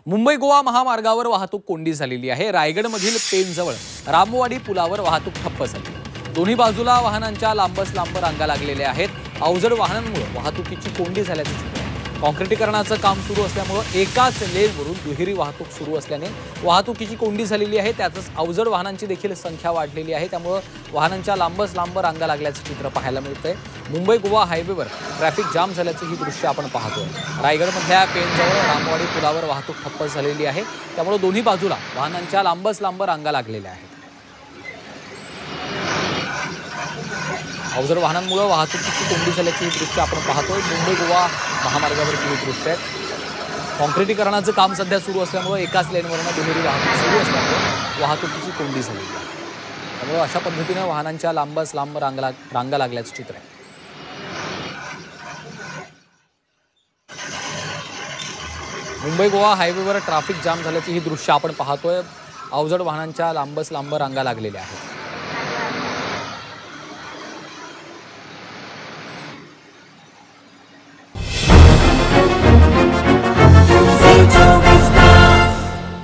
मुंबई गोवा महामार्गावर वाहतूक कोंडी झालेली आहे। रायगडमधील पेनजवळ रामवाडी पुलावर वाहतूक ठप्प झाली। दोन्ही बाजूला वाहनांच्या लांबच लांब रांगा लागलेल्या आहेत। अवजड वाहनांमुळे वाहतुकीची कोंडी झाल्याचे चित्र आहे। काँक्रिटीकरणाचं काम सुरू असल्यामुळे एकाच लेनवरून दुहेरी वाहतूक सुरू असल्याने वाहतुकीची कोंडी झालेली आहे। त्यातच अवजड वाहनांची देखील संख्या वाढलेली आहे। त्यामुळे वाहनांच्या लांबच लांब रांगा लागल्याचे चित्र पाहायला मिळतंय। मुंबई गोवा हायवेवर ट्रॅफिक जाम झाल्याचं ही दृश्य आपण पाहतोय। रायगडमधल्या पेनजवळ रामवाडी पुलावर वाहतूक ठप्प झालेली आहे। त्यामुळे दोन्ही बाजूला वाहनांच्या लांबच लांब रांगा लागलेल्या आहेत। अवजड वाहनांमुळे वाहतुकीची कोंडी झाल्याची ही दृश्य आपण पाहतोय। मुंबई गोवा महामार्गावरची ही दृश्य आहेत। काँक्रिटीकरणाचं काम सध्या सुरू असल्यामुळे एकाच लेनवरून दुहेरी वाहतूक सुरू असल्यामुळे वाहतुकीची कोंडी झालेली आहे। त्यामुळे अशा पद्धतीने वाहनांच्या लांबच लांब रांगा लागल्याचं चित्र आहे। मुंबई गोवा हायवेवर ट्रॅफिक जाम झाल्याची ही दृश्य आपण पाहतोय। अवजड वाहनांच्या लांबच लांब रांगा लागलेल्या आहेत।